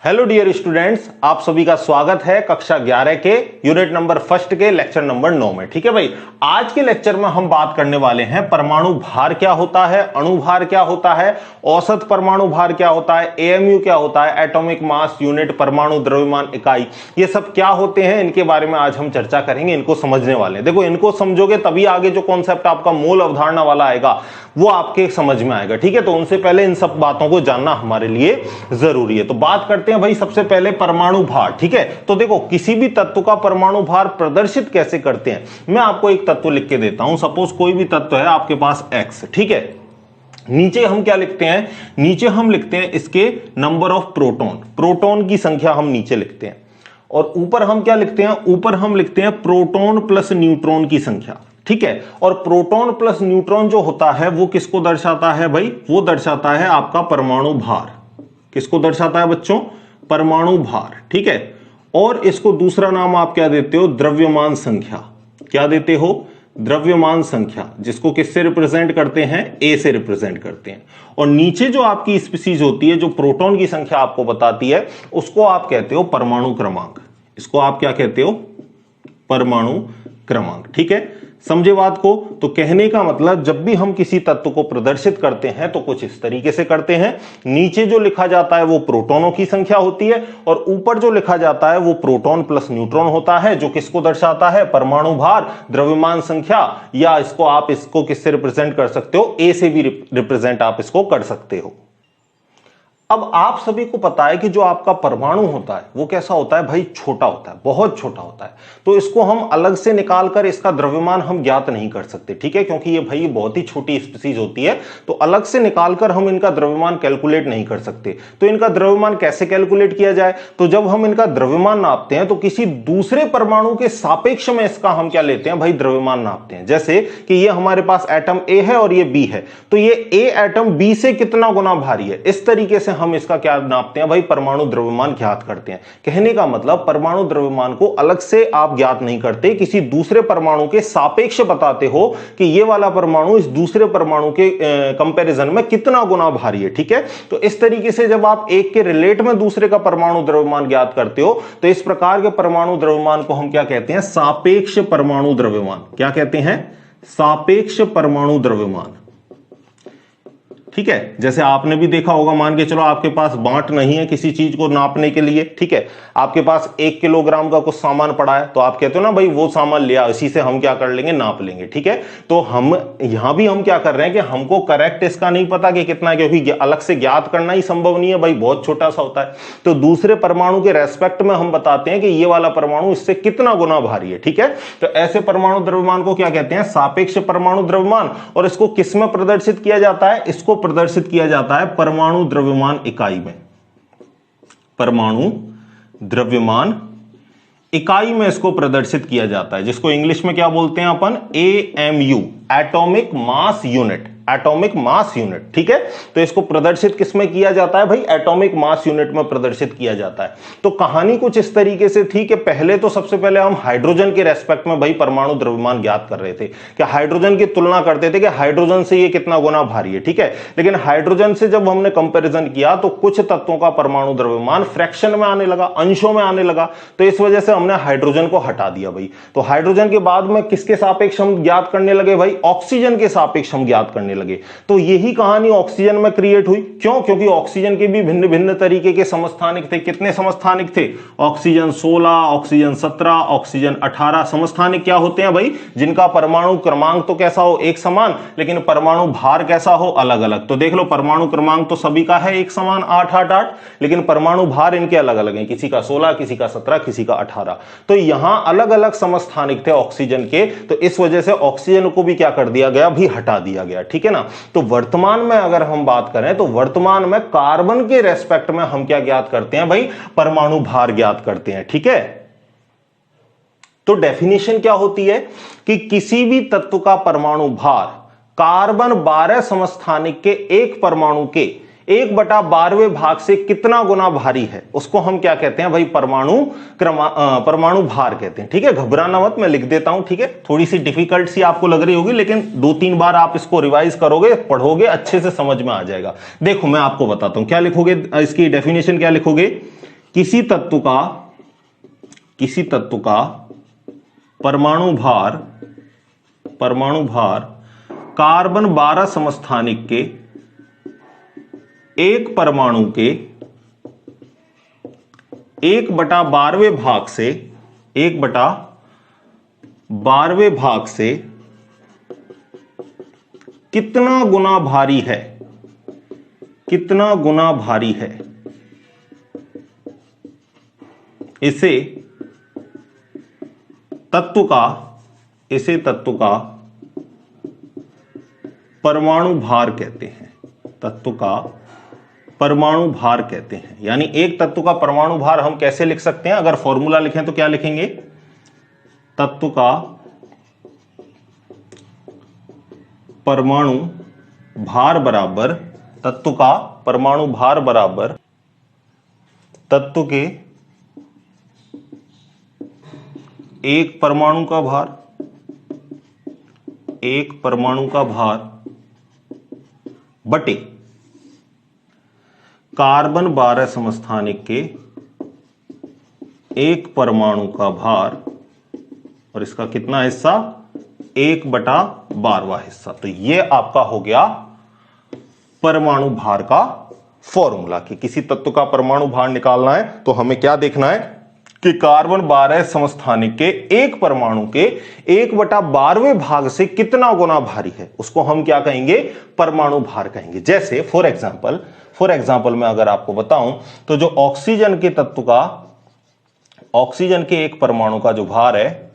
Hello dear students, आप सभी का स्वागत है कक्षा 11 के यूनिट नंबर फर्स्ट के लेक्चर नंबर 9 में। ठीक है भाई, आज के लेक्चर में हम बात करने वाले हैं परमाणु भार क्या होता है, अणु भार क्या होता है, औसत परमाणु भार क्या होता है, एएमयू क्या होता है, एटॉमिक मास यूनिट, परमाणु द्रव्यमान इकाई, ये सब क्या होते हैं, इनके बारे में आज हम चर्चा करेंगे। इनको समझने वाले हैं। देखो, इनको समझोगे तभी आगे जो कॉन्सेप्ट आपका मूल अवधारणा वाला आएगा वो आपके समझ में आएगा। ठीक है, तो उनसे पहले इन सब बातों को जानना हमारे लिए जरूरी है। तो बात करते हैं भाई सबसे पहले परमाणु भार। ठीक है, तो देखो किसी भी तत्व का परमाणु भार प्रदर्शित कैसे करते हैं। मैं आपको एक तत्व लिख के देता हूं। सपोज कोई भी तत्व है आपके पास x। ठीक है, नीचे हम क्या लिखते हैं, नीचे हम लिखते हैं इसके नंबर ऑफ प्रोटॉन, प्रोटॉन की संख्या हम नीचे लिखते हैं। और ऊपर हम क्या लिखते हैं, ऊपर हम लिखते हैं प्रोटॉन प्लस न्यूट्रॉन की संख्या। ठीक है, और प्रोटॉन प्लस न्यूट्रॉन जो होता है वो किसको दर्शाता है भाई, वो दर्शाता है आपका परमाणु भार। किसको दर्शाता है बच्चों, परमाणु भार। ठीक है, और इसको दूसरा नाम आप क्या देते हो, द्रव्यमान संख्या। क्या देते हो, द्रव्यमान संख्या, जिसको किससे रिप्रेजेंट करते हैं, ए से रिप्रेजेंट करते हैं। और नीचे जो आपकी स्पीसीज होती है, जो प्रोटॉन की संख्या आपको बताती है, उसको आप कहते हो परमाणु क्रमांक। इसको आप क्या कहते हो, परमाणु क्रमांक। ठीक है, समझे बात को। तो कहने का मतलब जब भी हम किसी तत्व को प्रदर्शित करते हैं तो कुछ इस तरीके से करते हैं। नीचे जो लिखा जाता है वो प्रोटॉनों की संख्या होती है, और ऊपर जो लिखा जाता है वो प्रोटॉन प्लस न्यूट्रॉन होता है, जो किसको दर्शाता है, परमाणु भार, द्रव्यमान संख्या, या इसको किससे रिप्रेजेंट कर सकते हो, ए से भी रिप्रेजेंट आप इसको कर सकते हो। अब आप सभी को पता है कि जो आपका परमाणु होता है वो कैसा होता है भाई, छोटा होता है, बहुत छोटा होता है। तो इसको हम अलग से निकालकर इसका द्रव्यमान हम ज्ञात नहीं कर सकते। ठीक है, क्योंकि ये भाई बहुत ही छोटी स्पीसीज होती है, तो अलग से निकालकर हम इनका द्रव्यमान कैलकुलेट नहीं कर सकते। तो इनका द्रव्यमान कैसे कैलकुलेट किया जाए, तो जब हम इनका द्रव्यमान नापते हैं तो किसी दूसरे परमाणु के सापेक्ष में इसका हम क्या लेते हैं भाई, द्रव्यमान नापते हैं। जैसे कि ये हमारे पास एटम ए है और ये बी है, तो ये ए एटम बी से कितना गुना भारी है, इस तरीके से हम इसका क्या नापते हैं भाई, परमाणु द्रव्यमान ज्ञात करते हैं। कहने का मतलब परमाणु द्रव्यमान को अलग से आप ज्ञात नहीं करते, किसी दूसरे परमाणु के सापेक्ष बताते हो कि ये वाला परमाणु इस दूसरे परमाणु के कंपैरिजन में कितना गुना भारी है। ठीक है, तो इस तरीके से जब आप एक के रिलेट में दूसरे का परमाणु द्रव्यमान ज्ञात करते हो तो इस प्रकार के परमाणु द्रव्यमान को हम क्या कहते हैं, सापेक्ष परमाणु द्रव्यमान। क्या कहते हैं, सापेक्ष परमाणु द्रव्यमान। ठीक है, जैसे आपने भी देखा होगा, मान के चलो आपके पास बांट नहीं है किसी चीज को नापने के लिए। ठीक है, आपके पास 1 किलोग्राम का कुछ सामान पड़ा है, तो आप कहते हो ना भाई वो सामान लिया, इसी से हम क्या कर लेंगे, नाप लेंगे। ठीक है, तो हम यहां भी हम क्या कर रहे हैं कि हमको करेक्ट इसका नहीं पता कि कितना है, क्योंकि अलग से ज्ञात करना ही संभव नहीं है भाई, बहुत छोटा सा होता है। तो दूसरे परमाणु के रेस्पेक्ट में हम बताते हैं कि ये वाला परमाणु इससे कितना गुना भारी है। ठीक है, तो ऐसे परमाणु द्रव्यमान को क्या कहते हैं, सापेक्ष परमाणु द्रव्यमान। और इसको किस में प्रदर्शित किया जाता है, इसको प्रदर्शित किया जाता है परमाणु द्रव्यमान इकाई में। परमाणु द्रव्यमान इकाई में इसको प्रदर्शित किया जाता है, जिसको इंग्लिश में क्या बोलते हैं अपन, AMU, atomic mass unit. Atomic mass unit. ठीक है, तो इसको प्रदर्शित किसमें किया जाता है भाई, एटॉमिक मास यूनिट में प्रदर्शित किया जाता है। तो कहानी कुछ इस तरीके से थी कि पहले तो सबसे पहले हम हाइड्रोजन के रेस्पेक्ट में भाई परमाणु द्रव्यमान ज्ञात कर रहे थे, कि हाइड्रोजन की तुलना करते थे कि हाइड्रोजन से ये कितना गुना भारी है। ठीक है, लेकिन हाइड्रोजन से जब हमने कंपेरिजन किया तो कुछ तत्वों का परमाणु द्रव्यमान फ्रैक्शन में आने लगा, अंशों में आने लगा, तो इस वजह से हमने हाइड्रोजन को हटा दिया भाई। तो हाइड्रोजन के बाद में किसके सापेक्ष हम ज्ञात करने लगे भाई, ऑक्सीजन के सापेक्ष हम ज्ञात करने लगे। तो यही कहानी ऑक्सीजन में क्रिएट हुई। क्यों, क्योंकि ऑक्सीजन के भी भिन्न भिन्न तरीके के समस्थानिक थे। कितने समस्थानिक थे, ऑक्सीजन 16, ऑक्सीजन 17, ऑक्सीजन 18 समस्थानिक क्या होते हैं भाई, जिनका परमाणु क्रमांक तो कैसा हो, एक समान, लेकिन परमाणु भार कैसा हो, अलग अलग। तो देख लो, परमाणु क्रमांक तो सभी का है एक समान 888, लेकिन परमाणु भार इनके अलग अलग हैं, किसी का 16, किसी का 17, किसी का 18। तो यहां अलग अलग समस्थानिक थे ऑक्सीजन के, तो इस वजह से ऑक्सीजन को भी क्या कर दिया गया, भी हटा दिया गया। ठीक है ना। तो वर्तमान में अगर हम बात करें तो वर्तमान में कार्बन के रेस्पेक्ट में हम क्या ज्ञात करते हैं भाई, परमाणु भार ज्ञात करते हैं। ठीक है, तो डेफिनेशन क्या होती है कि किसी भी तत्व का परमाणु भार कार्बन 12 समस्थानिक के एक परमाणु के 1/12वें भाग से कितना गुना भारी है, उसको हम क्या कहते हैं भाई, परमाणु भार कहते हैं। ठीक है, घबराना मत, मैं लिख देता हूं। ठीक है, थोड़ी सी डिफिकल्ट सी आपको लग रही होगी, लेकिन 2-3 बार आप इसको रिवाइज करोगे, पढ़ोगे, अच्छे से समझ में आ जाएगा। देखो मैं आपको बताता हूं क्या लिखोगे, इसकी डेफिनेशन क्या लिखोगे किसी तत्व का परमाणु भार कार्बन 12 समस्थानिक के एक परमाणु के 1/12वें भाग से कितना गुना भारी है, इसे तत्व का परमाणु भार कहते हैं। यानी एक तत्व का परमाणु भार हम कैसे लिख सकते हैं? अगर फॉर्मूला लिखें तो क्या लिखेंगे? तत्व का परमाणु भार बराबर तत्व के एक परमाणु का भार बटे कार्बन 12 समस्थानिक के एक परमाणु का भार, और इसका कितना हिस्सा? 1/12वां हिस्सा। तो ये आपका हो गया परमाणु भार का फॉर्मूला। कि किसी तत्व का परमाणु भार निकालना है तो हमें क्या देखना है कि कार्बन 12 समस्थानिक के एक परमाणु के 1/12वें भाग से कितना गुना भारी है, उसको हम क्या कहेंगे? परमाणु भार कहेंगे। जैसे फॉर एग्जांपल मैं अगर आपको बताऊं तो जो ऑक्सीजन के एक परमाणु का जो भार है,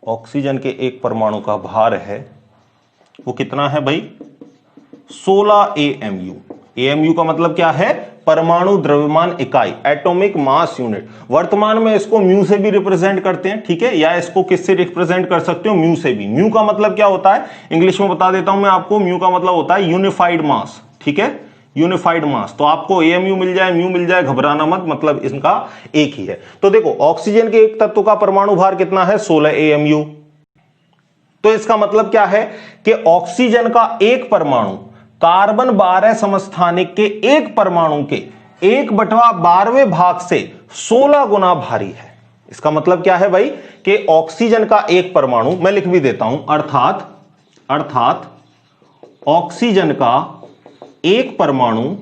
ऑक्सीजन के एक परमाणु का भार है वो कितना है भाई? 16 AMU। AMU का मतलब क्या है? परमाणु द्रव्यमान इकाई, एटॉमिक मास यूनिट। वर्तमान में इसको म्यू से भी रिप्रेजेंट करते हैं, ठीक है, या इसको किससे रिप्रेजेंट कर सकते हो? म्यू से भी। म्यू का मतलब क्या होता है? इंग्लिश में बता देता हूं मैं आपको। म्यू का मतलब होता है यूनिफाइड मास, ठीक है, यूनिफाइड मास। तो आपको AMU मिल जाए, म्यू मिल जाए, घबराना मत, मतलब इनका एक ही है। तो देखो ऑक्सीजन के एक तत्व का परमाणु भार कितना है? 16 AMU। तो इसका मतलब क्या है कि ऑक्सीजन का एक परमाणु कार्बन 12 समस्थानिक के एक परमाणु के 1/12वें भाग से 16 गुना भारी है। इसका मतलब क्या है भाई? कि ऑक्सीजन का एक परमाणु, मैं लिख भी देता हूं, अर्थात ऑक्सीजन का एक परमाणु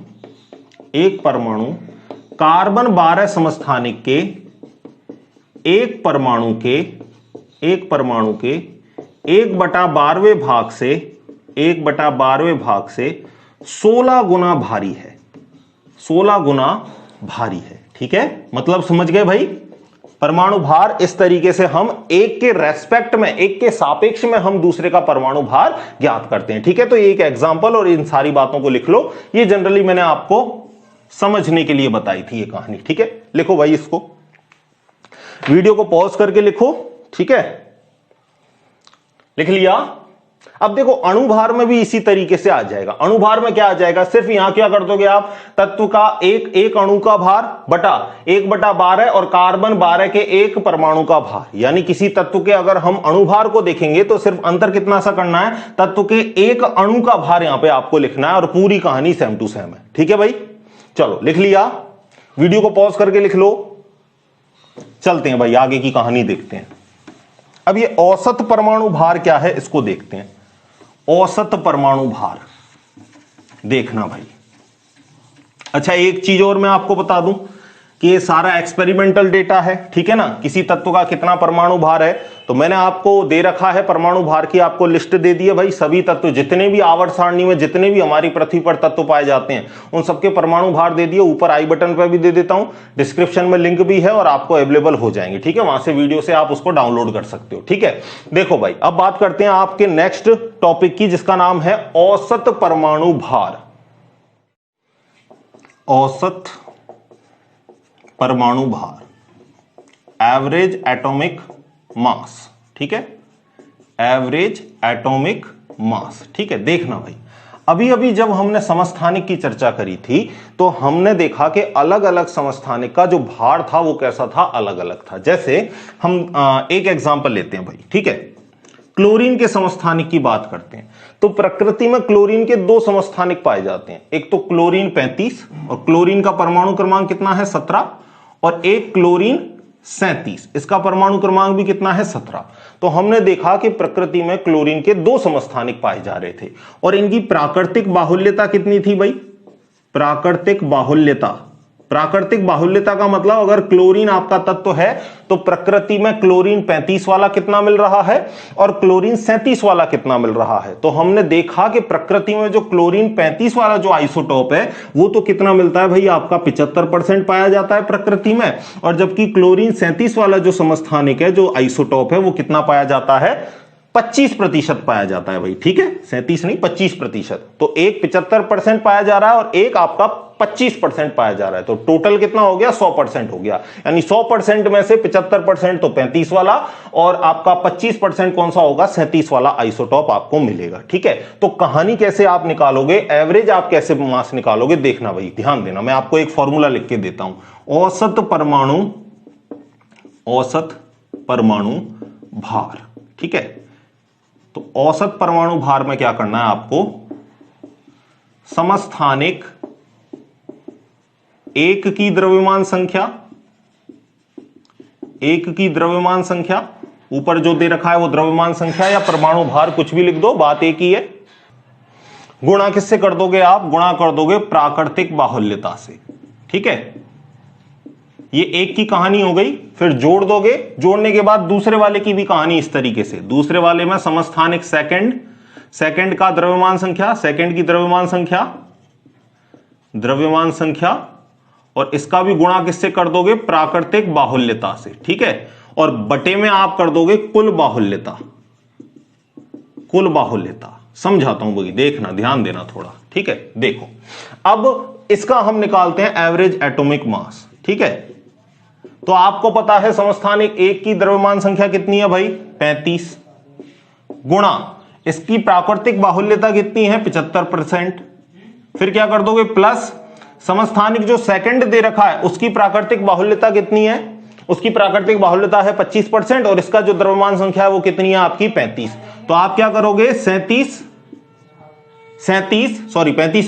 कार्बन 12 समस्थानिक के एक परमाणु के 1/12वें भाग से 16 गुना भारी है, 16 गुना भारी है, ठीक है। मतलब समझ गए भाई? परमाणु भार इस तरीके से हम एक के रेस्पेक्ट में, एक के सापेक्ष में हम दूसरे का परमाणु भार ज्ञात करते हैं, ठीक है। तो ये एक एग्जांपल, और इन सारी बातों को लिख लो। ये जनरली मैंने आपको समझने के लिए बताई थी ये कहानी, ठीक है। लिखो भाई, इसको वीडियो को पॉज करके लिखो, ठीक है। लिख लिया? अब देखो अणुभार में भी इसी तरीके से आ जाएगा। अणुभार में क्या आ जाएगा? सिर्फ यहां क्या कर दोगे आप? तत्व का एक अणु का भार बटा 1/12 और कार्बन 12 के एक परमाणु का भार। यानी किसी तत्व के अगर हम अणुभार को देखेंगे तो सिर्फ अंतर कितना सा करना है? तत्व के एक अणु का भार यहां पे आपको लिखना है, और पूरी कहानी सेम टू सेम है, ठीक है भाई। चलो लिख लिया? वीडियो को पॉज करके लिख लो। चलते हैं भाई, आगे की कहानी देखते हैं। अब ये औसत परमाणु भार क्या है इसको देखते हैं। औसत परमाणु भार देखना भाई। अच्छा, एक चीज और मैं आपको बता दूं कि ये सारा एक्सपेरिमेंटल डेटा है, ठीक है ना। किसी तत्व का कितना परमाणु भार है, तो मैंने आपको दे रखा है परमाणु भार की, आपको लिस्ट दे दी है भाई। सभी तत्व, जितने भी आवर्त सारणी में जितने भी हमारी पृथ्वी पर तत्व पाए जाते हैं, उन सबके परमाणु भार दे दिए। ऊपर आई बटन पर भी दे देता हूं, डिस्क्रिप्शन में लिंक भी है, और आपको अवेलेबल हो जाएंगे, ठीक है। वहां से वीडियो से आप उसको डाउनलोड कर सकते हो, ठीक है। देखो भाई, अब बात करते हैं आपके नेक्स्ट टॉपिक की, जिसका नाम है औसत परमाणु भार। औसत परमाणु भार, एवरेज एटॉमिक मास, ठीक है। एवरेज एटॉमिक मास, ठीक है। देखना भाई, अभी अभी जब हमने समस्थानिक की चर्चा करी थी तो हमने देखा कि अलग अलग समस्थानिक का जो भार था वो कैसा था, अलग अलग था। जैसे हम एक एग्जांपल लेते हैं भाई, ठीक है। क्लोरीन के समस्थानिक की बात करते हैं तो प्रकृति में क्लोरीन के दो समस्थानिक पाए जाते हैं, एक तो क्लोरीन 35 और क्लोरीन का परमाणु क्रमांक कितना है 17, और एक क्लोरीन 37, इसका परमाणु क्रमांक भी कितना है 17। तो हमने देखा कि प्रकृति में क्लोरीन के दो समस्थानिक पाए जा रहे थे और इनकी प्राकृतिक बाहुल्यता कितनी थी भाई, प्राकृतिक बाहुल्यता। प्राकृतिक बाहुल्यता का मतलब अगर क्लोरीन आपका तत्व है तो प्रकृति में क्लोरीन 35 वाला कितना मिल रहा है और क्लोरीन 37 वाला कितना मिल रहा है। तो हमने देखा कि प्रकृति में जो क्लोरीन 35 वाला जो आइसोटोप है वो तो कितना मिलता है भाई, आपका 75% पाया जाता है प्रकृति में, और जबकि क्लोरीन 37 वाला जो समस्थानिक है जो आइसोटोप है वो कितना पाया जाता है, 25% पाया जाता है भाई। ठीक है, 37 नहीं 25%। तो एक 75% पाया जा रहा है और एक आपका 25% पाया जा रहा है, तो टोटल कितना हो गया 100% हो गया। यानी 100% में से 75% तो 35 वाला और आपका 25% कौन सा होगा, 37 वाला आइसोटोप आपको मिलेगा। ठीक है, तो कहानी कैसे आप निकालोगे, एवरेज आप कैसे मास निकालोगे, देखना भाई, ध्यान देना। मैं आपको एक फॉर्मूला लिख के देता हूं, औसत परमाणु भार। ठीक है, तो औसत परमाणु भार में क्या करना है आपको, समस्थानिक एक की द्रव्यमान संख्या, ऊपर जो दे रखा है वो द्रव्यमान संख्या या परमाणु भार कुछ भी लिख दो, बात एक ही है। गुणा किससे कर दोगे आप, गुणा कर दोगे प्राकृतिक बाहुल्यता से। ठीक है, ये एक की कहानी हो गई, फिर जोड़ दोगे, जोड़ने के बाद दूसरे वाले की भी कहानी इस तरीके से। दूसरे वाले में समस्थानिक सेकंड का द्रव्यमान संख्या, सेकंड की द्रव्यमान संख्या और इसका भी गुणा किससे कर दोगे, प्राकृतिक बाहुल्यता से। ठीक है, और बटे में आप कर दोगे कुल बाहुल्यता। समझाता हूं भाई, देखना, ध्यान देना थोड़ा। ठीक है, देखो अब इसका हम निकालते हैं एवरेज एटॉमिक मास। ठीक है, तो आपको पता है समस्थानिक एक की द्रव्यमान संख्या कितनी है भाई, 35, गुणा इसकी प्राकृतिक बाहुल्यता कितनी है 75%, फिर क्या कर दोगे प्लस समस्थानिक जो सेकंड दे रखा है उसकी प्राकृतिक बाहुल्यता कितनी है, उसकी प्राकृतिक बाहुल्यता है 25% और इसका जो द्रव्यमान संख्या है वो कितनी है आपकी 35। तो आप क्या करोगे 37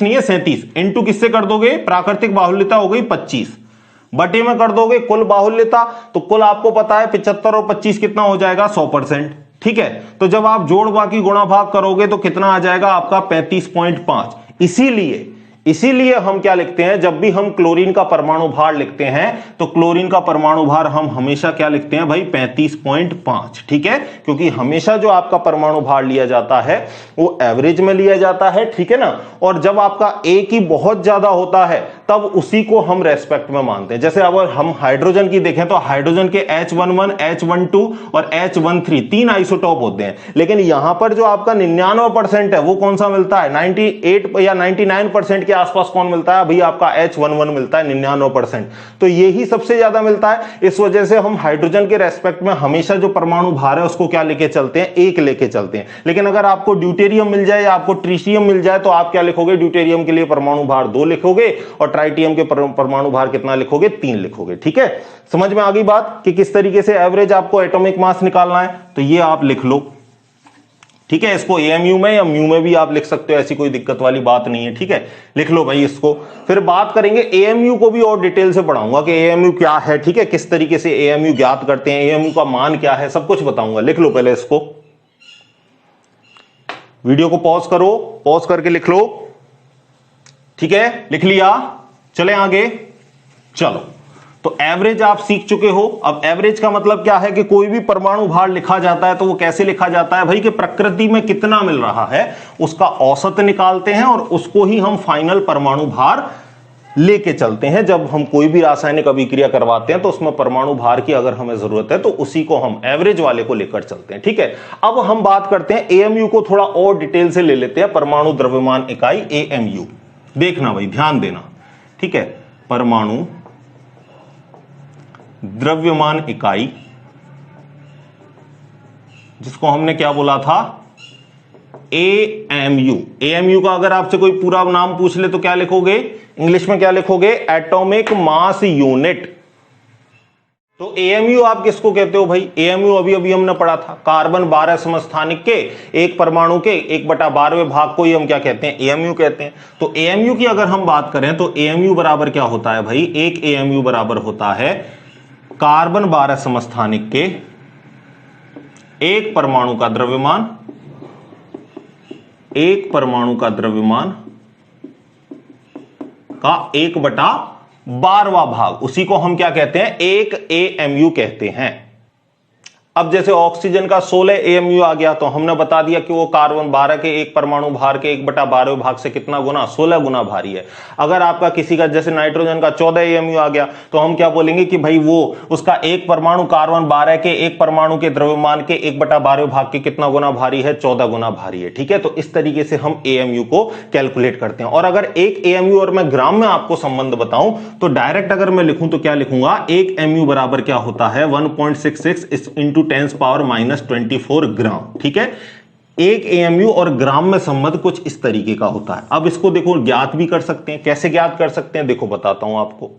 नहीं है 37 इंटू किससे कर दोगे, प्राकृतिक बाहुल्यता हो गई 25, बटे में कर दोगे कुल बाहुल्यता। तो कुल आपको पता है 75 और 25 कितना हो जाएगा 100%। ठीक है, तो जब आप जोड़ बाकी गुणा भाग करोगे तो कितना आ जाएगा आपका 35.5। इसीलिए हम क्या लिखते हैं, जब भी हम क्लोरीन का परमाणु भार लिखते हैं तो क्लोरीन का परमाणु भार हम हमेशा क्या लिखते हैं भाई 35.5। ठीक है, क्योंकि हमेशा जो आपका परमाणु भार लिया जाता है वो एवरेज में लिया जाता है। ठीक है ना, और जब आपका एक ही बहुत ज्यादा होता है तब उसी को हम रेस्पेक्ट में मानते हैं। जैसे अगर हम हाइड्रोजन की देखें तो हाइड्रोजन के H11, H12 और H13 तीन आइसोटोप होते हैं, लेकिन यहां पर जो आपका 99% है वो कौन सा मिलता है, 98 या 99% के आसपास कौन मिलता है भाई, आपका H11 मिलता है 99%। तो यही सबसे ज्यादा मिलता है। इस वजह से हम हाइड्रोजन के रेस्पेक्ट में हमेशा जो परमाणु भार है उसको क्या लेके चलते हैं, एक लेके चलते हैं। लेकिन अगर आपको ड्यूटेरियम मिल जाए या आपको ट्रिशियम मिल जाए तो आप क्या लिखोगे, ड्यूटेरियम के लिए परमाणु भार 2 लिखोगे और ट्राइटियम के परमाणु भार कितना लिखोगे, 3 लिखोगे। ठीक है, समझ में आ गई बात कि किस तरीके से एवरेज आपको एटॉमिक मास निकालना है। तो ये आप लिख लो। ठीक है, इसको एएमयू में या म्यू में भी आप लिख सकते हो, ऐसी कोई दिक्कत वाली बात नहीं है। ठीक है, लिख लो भाई इसको। फिर बात करेंगे एएमयू को भी और डिटेल से पढ़ाऊंगा कि एएमयू क्या है। ठीक है, किस तरीके से एएमयू ज्ञात करते हैं, एएमयू का मान क्या है, सब कुछ बताऊंगा। लिख लो पहले इसको, वीडियो को पॉज करो, पॉज करके लिख लो। ठीक है, लिख लिया, चले आगे। चलो, तो एवरेज आप सीख चुके हो। अब एवरेज का मतलब क्या है कि कोई भी परमाणु भार लिखा जाता है तो वो कैसे लिखा जाता है भाई, कि प्रकृति में कितना मिल रहा है उसका औसत निकालते हैं और उसको ही हम फाइनल परमाणु भार लेके चलते हैं। जब हम कोई भी रासायनिक अभिक्रिया करवाते हैं तो उसमें परमाणु भार की अगर हमें जरूरत है तो उसी को हम एवरेज वाले को लेकर चलते हैं। ठीक है, अब हम बात करते हैं एएमयू को थोड़ा और डिटेल से ले लेते हैं। परमाणु द्रव्यमान इकाई एएमयू, देखना भाई, ध्यान देना। ठीक है, परमाणु द्रव्यमान इकाई, जिसको हमने क्या बोला था, एएमयू। एएमयू का अगर आपसे कोई पूरा नाम पूछ ले तो क्या लिखोगे, इंग्लिश में क्या लिखोगे, एटॉमिक मास यूनिट। तो एएमयू आप किसको कहते हो भाई? एएमयू अभी अभी हमने पढ़ा था, कार्बन 12 समस्थानिक के एक परमाणु के 1/12वें भाग को ही हम क्या कहते हैं? एएमयू कहते हैं। तो एएमयू की अगर हम बात करें तो एएमयू बराबर क्या होता है भाई? एक एएमयू बराबर होता है कार्बन 12 समस्थानिक के एक परमाणु का द्रव्यमान, एक परमाणु का द्रव्यमान का 1/12वां भाग, उसी को हम क्या कहते हैं? एक एएमयू कहते हैं। अब जैसे ऑक्सीजन का 16 एएमयू आ गया तो हमने बता दिया कि वो कार्बन 12 के एक परमाणु भार के 1/12वें भाग से कितना गुना? 16 गुना भारी है। अगर आपका किसी का जैसे नाइट्रोजन का 14 एएमयू आ गया तो हम क्या बोलेंगे कि भाई वो उसका एक परमाणु कार्बन 12 के एक परमाणु के द्रव्यमान के 1/12वें भाग के कितना गुना भारी है? 14 गुना भारी है। ठीक है, तो इस तरीके से हम एएमयू को कैलकुलेट करते हैं। और अगर एक एएमयू और मैं ग्राम में आपको संबंध बताऊं तो डायरेक्ट अगर मैं लिखूं तो क्या लिखूंगा? एक एमयू बराबर क्या होता है? 1.66 इंटू 10⁻24 ग्राम। ठीक है, एक एएमयू और ग्राम में संबंध कुछ इस तरीके का होता है। अब इसको देखो ज्ञात भी कर सकते हैं। कैसे ज्ञात कर सकते हैं? देखो बताता हूं आपको।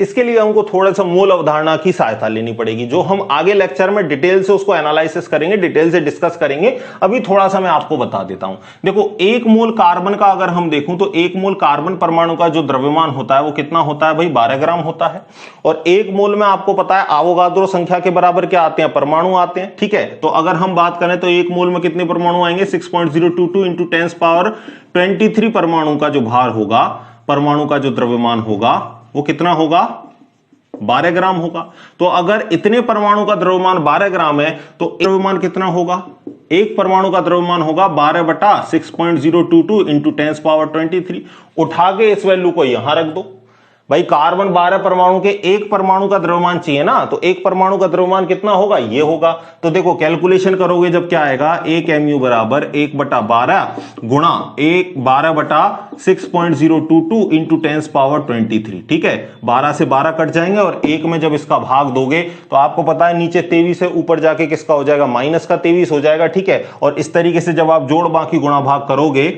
इसके लिए हमको थोड़ा सा मूल अवधारणा की सहायता लेनी पड़ेगी, जो हम आगे लेक्चर में डिटेल से उसको एनालिसिस करेंगे, डिटेल से डिस्कस करेंगे। अभी थोड़ा सा मैं आपको बता देता हूं। देखो, एक मोल कार्बन का अगर हम देखूं तो एक मोल कार्बन परमाणु का जो द्रव्यमान होता है वो कितना होता है भाई? 12 ग्राम होता है। और एक मोल में आपको पता है आवोगाद्रो संख्या के बराबर क्या आते हैं? परमाणु आते हैं। ठीक है, तो अगर हम बात करें तो एक मोल में कितने परमाणु आएंगे? 6.022 इंटू 10⁻23 परमाणु का जो भार होगा, परमाणु का जो द्रव्यमान होगा वो कितना होगा? 12 ग्राम होगा। तो अगर इतने परमाणु का द्रव्यमान 12 ग्राम है तो द्रव्यमान कितना होगा? एक परमाणु का द्रव्यमान होगा 12/6.022 इंटू 10⁻23। उठा के इस वैल्यू को यहां रख दो भाई। कार्बन 12 परमाणु के एक परमाणु का द्रव्यमान चाहिए ना, तो एक परमाणु का द्रव्यमान कितना होगा? ये होगा। तो देखो कैलकुलेशन करोगे जब क्या आएगा? एक एमयू बराबर 1/12 गुणा 12/6.022 इंटू 10⁻23। ठीक है, 12 से 12 कट जाएंगे और एक में जब इसका भाग दोगे तो आपको पता है नीचे 23 है, ऊपर जाके किसका हो जाएगा? माइनस का 23 हो जाएगा। ठीक है, और इस तरीके से जब आप जोड़ बाकी गुणा भाग करोगे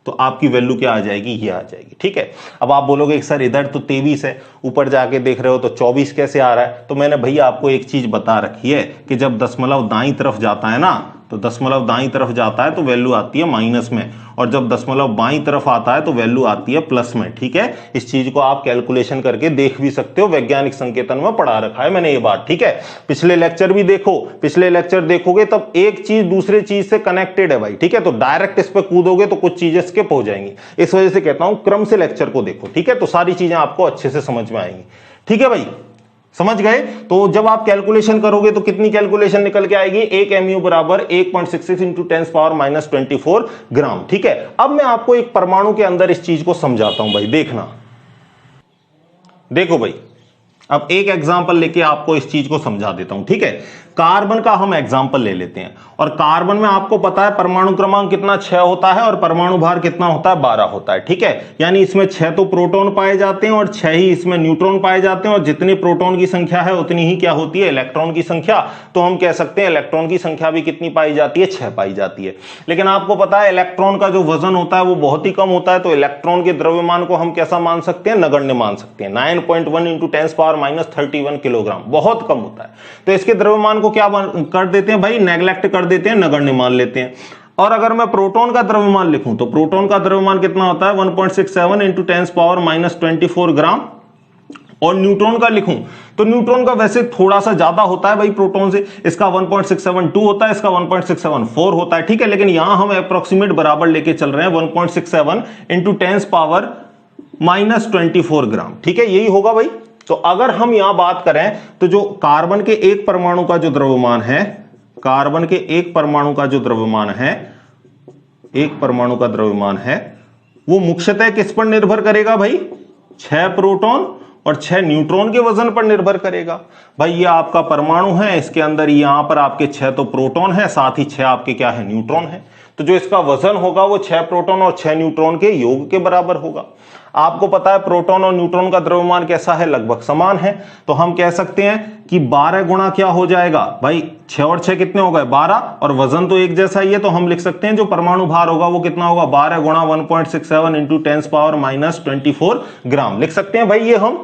तो आपकी वैल्यू क्या आ जाएगी? ये आ जाएगी। ठीक है, अब आप बोलोगे सर इधर तो 23 है, ऊपर जाके देख रहे हो तो 24 कैसे आ रहा है? तो मैंने भैया आपको एक चीज बता रखी है कि जब दशमलव दाईं तरफ जाता है ना, तो दशमलव दाईं तरफ जाता है तो वैल्यू आती है माइनस में, और जब दशमलव बाईं तरफ आता है तो वैल्यू आती है प्लस में। ठीक है, इस चीज को आप कैलकुलेशन करके देख भी सकते हो, वैज्ञानिक संकेतन में पढ़ा रखा है मैंने ये बात। ठीक है, पिछले लेक्चर भी देखो, पिछले लेक्चर देखोगे तब एक चीज दूसरे चीज से कनेक्टेड है भाई। ठीक है, तो डायरेक्ट इस पर कूदोगे तो कुछ चीजें स्किप हो जाएंगी। इस वजह से कहता हूं क्रम से लेक्चर को देखो। ठीक है, तो सारी चीजें आपको अच्छे से समझ में आएंगी। ठीक है भाई, समझ गए? तो जब आप कैलकुलेशन करोगे तो कितनी कैलकुलेशन निकल के आएगी? एक एमयू बराबर 1.66 इंटू 10⁻24 ग्राम। ठीक है, अब मैं आपको एक परमाणु के अंदर इस चीज को समझाता हूं भाई, देखना। देखो भाई, अब एक एग्जांपल लेके आपको इस चीज को समझा देता हूं। ठीक है, कार्बन का हम एग्जांपल ले लेते हैं। और कार्बन में आपको पता है परमाणु क्रमांक कितना? 6 होता है और परमाणु भार कितना होता है? 12 होता है। ठीक है, यानी इसमें 6 तो प्रोटॉन पाए जाते हैं और 6 ही इसमें न्यूट्रॉन पाए जाते हैं। और जितनी प्रोटॉन की संख्या है उतनी ही क्या होती है? इलेक्ट्रॉन की संख्या। तो हम कह सकते हैं इलेक्ट्रॉन की संख्या भी कितनी पाई जाती है? 6 पाई जाती है। लेकिन आपको पता है इलेक्ट्रॉन का जो वजन होता है वो बहुत ही कम होता है, तो इलेक्ट्रॉन के द्रव्यमान को हम कैसा मान सकते हैं? नगण्य मान सकते हैं। 9.1 इंटू 10⁻31 किलोग्राम, बहुत कम होता है। तो इसके द्रव्यमान को क्या कर देते हैं भाई? नेग्लेक्ट कर देते हैं, नगण्य मान लेते हैं। और अगर मैं प्रोटॉन का द्रव्यमान लिखूं तो प्रोटॉन का द्रव्यमान कितना होता है? 1.67 इंटू 10⁻24 ग्राम। और न्यूट्रॉन का लिखूं तो न्यूट्रॉन का वैसे थोड़ा सा ज्यादा होता है भाई प्रोटॉन से, इसका 1.672 होता है, इसका 1.674 होता है। ठीक है, लेकिन यहां हम अप्रोक्सीमेट बराबर लेके चल रहे हैं 1.67 इंटू 10⁻24 ग्राम। ठीक है, यही होगा भाई। तो अगर हम यहां बात करें तो जो कार्बन के एक परमाणु का जो द्रव्यमान है, कार्बन के एक परमाणु का जो द्रव्यमान है, एक परमाणु का द्रव्यमान है, वो मुख्यतः किस पर निर्भर करेगा भाई? 6 प्रोटॉन और 6 न्यूट्रॉन के वजन पर निर्भर करेगा। भाई ये आपका परमाणु है, इसके अंदर यहां पर आपके 6 तो प्रोटॉन है, साथ ही 6 आपके क्या है? न्यूट्रॉन है। तो जो इसका वजन होगा वो 6 प्रोटॉन और 6 न्यूट्रॉन के योग के बराबर होगा। आपको पता है प्रोटॉन और न्यूट्रॉन का द्रव्यमान कैसा है? लगभग समान है। तो हम कह सकते हैं कि 12 गुणा क्या हो जाएगा भाई? 6 और 6 कितने हो गए? 12, और वजन तो एक जैसा ही है, तो हम लिख सकते हैं जो परमाणु भार होगा वो कितना होगा? 12 गुणा 1.67 इंटू 10⁻24 ग्राम लिख सकते हैं भाई ये हम।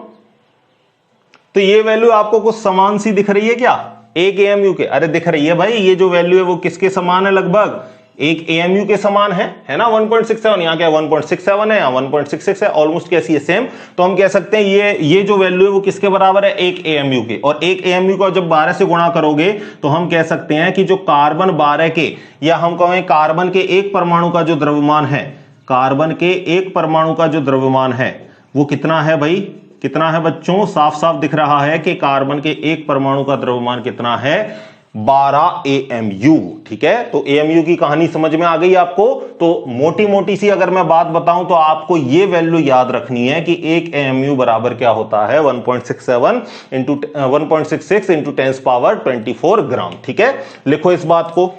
तो ये वैल्यू आपको कुछ समान सी दिख रही है क्या एक एएमयू के? अरे दिख रही है भाई, ये जो वैल्यू है वो किसके समान है? लगभग एक एएमयू के समान है ना 1.67। यहाँ क्या 1.67 है, यहाँ 1.66 है, ऑलमोस्ट कैसी है सेम। तो हम कह सकते हैं ये जो वैल्यू है वो किसके बराबर है? एक एएमयू के। और एक एएमयू को जब 12 से गुणा करोगे तो हम कह सकते हैं कि जो कार्बन 12 के, या हम कहें कार्बन के एक परमाणु का जो द्रव्यमान है, कार्बन के एक परमाणु का जो द्रव्यमान है वो कितना है भाई? कितना है बच्चों? साफ साफ दिख रहा है कि कार्बन के एक परमाणु का द्रव्यमान कितना है? 12 एएमयू। ठीक है, तो एएमयू की कहानी समझ में आ गई आपको। तो मोटी मोटी सी अगर मैं बात बताऊं तो आपको यह वैल्यू याद रखनी है कि एक एएमयू बराबर क्या होता है? 1.67 इंटू 1.66 इंटू 10⁻24 ग्राम। ठीक है, लिखो इस बात को,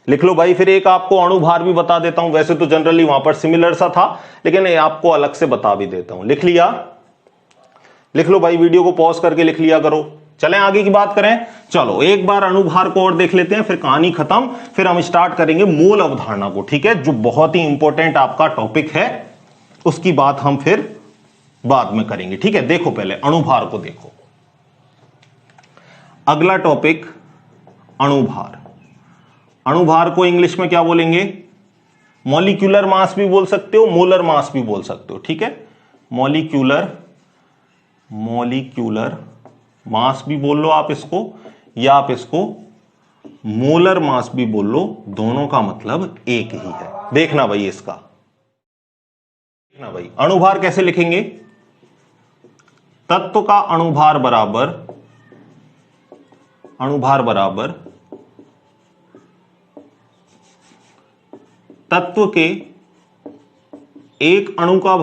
लिख लो भाई। फिर एक आपको अणुभार भी बता देता हूं, वैसे तो जनरली वहां पर सिमिलर सा था लेकिन आपको अलग से बता भी देता हूं। लिख लिया? लिख लो भाई, वीडियो को पॉज करके लिख लिया करो। चलें आगे की बात करें। चलो एक बार अणुभार को और देख लेते हैं, फिर कहानी खत्म। फिर हम स्टार्ट करेंगे मोल अवधारणा को। ठीक है, जो बहुत ही इंपॉर्टेंट आपका टॉपिक है, उसकी बात हम फिर बाद में करेंगे। ठीक है, देखो पहले अणुभार को देखो। अगला टॉपिक अणुभार। अणुभार को इंग्लिश में क्या बोलेंगे? मॉलिक्यूलर मास भी बोल सकते हो, मोलर मास भी बोल सकते हो। ठीक है, मॉलिक्यूलर मास भी बोल लो आप इसको, या आप इसको मोलर मास भी बोल लो, दोनों का मतलब एक ही है। देखना भाई इसका, देखना भाई अणुभार कैसे लिखेंगे? तत्व का अणुभार बराबर तत्व के एक अणु का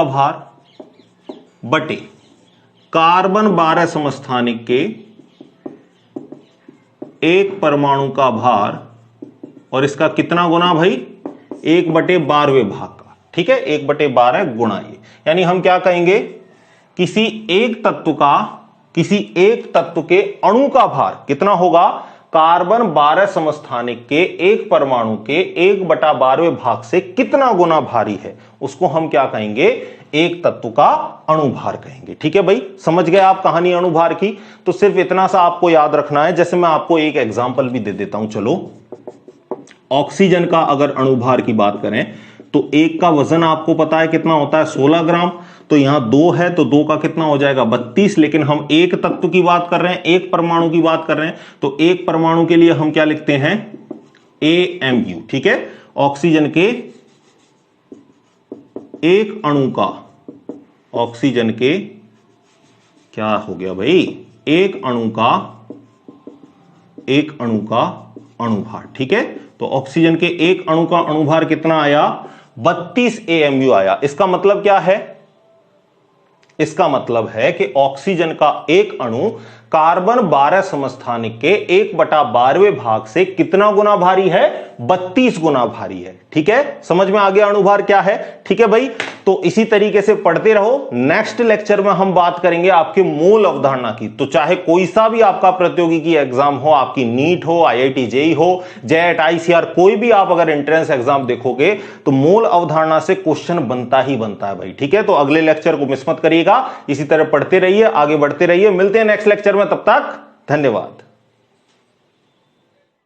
भार बटे कार्बन 12 समस्थानिक के एक परमाणु का भार, और इसका कितना गुना भाई? 1/12 भाग का। ठीक है, 1/12 गुणा ये, यानी हम क्या कहेंगे? किसी एक तत्व के अणु का भार कितना होगा? कार्बन 12 समस्थानिक के एक परमाणु के 1/12 भाग से कितना गुना भारी है, उसको हम क्या कहेंगे? एक तत्व का अणुभार कहेंगे। ठीक है भाई, समझ गए आप कहानी अणुभार की? तो सिर्फ इतना सा आपको याद रखना है। जैसे मैं आपको एक एग्जांपल भी दे देता हूं। चलो, ऑक्सीजन का अगर अणुभार की बात करें तो एक का वजन आपको पता है कितना होता है? 16 ग्राम। तो यहां 2 है तो 2 का कितना हो जाएगा? 32। लेकिन हम एक तत्व की बात कर रहे हैं, एक परमाणु की बात कर रहे हैं, तो एक परमाणु के लिए हम क्या लिखते हैं? एएमयू। ठीक है, ऑक्सीजन के एक अणु का, ऑक्सीजन के क्या हो गया भाई? एक अणु का अणुभार। ठीक है, तो ऑक्सीजन के एक अणु का अणुभार कितना आया? 32 एएमयू आया। इसका मतलब क्या है? इसका मतलब है कि ऑक्सीजन का एक अणु कार्बन 12 समस्थानिक के 1/12 भाग से कितना गुना भारी है? 32 गुना भारी है। ठीक है, समझ में आ गया अणुभार क्या है? ठीक है भाई, तो इसी तरीके से पढ़ते रहो। नेक्स्ट लेक्चर में हम बात करेंगे आपके मोल अवधारणा की। तो चाहे कोई सा भी आपका प्रतियोगी एग्जाम हो, आपकी नीट हो, आईआईटी जेईई हो, जेट, आईसीआर, कोई भी आप अगर एंट्रेंस एग्जाम देखोगे तो मोल अवधारणा से क्वेश्चन बनता ही बनता है भाई। ठीक है, तो अगले लेक्चर को मिस मत करिएगा। इसी तरह पढ़ते रहिए, आगे बढ़ते रहिए। मिलते हैं नेक्स्ट लेक्चर में, तब तक धन्यवाद।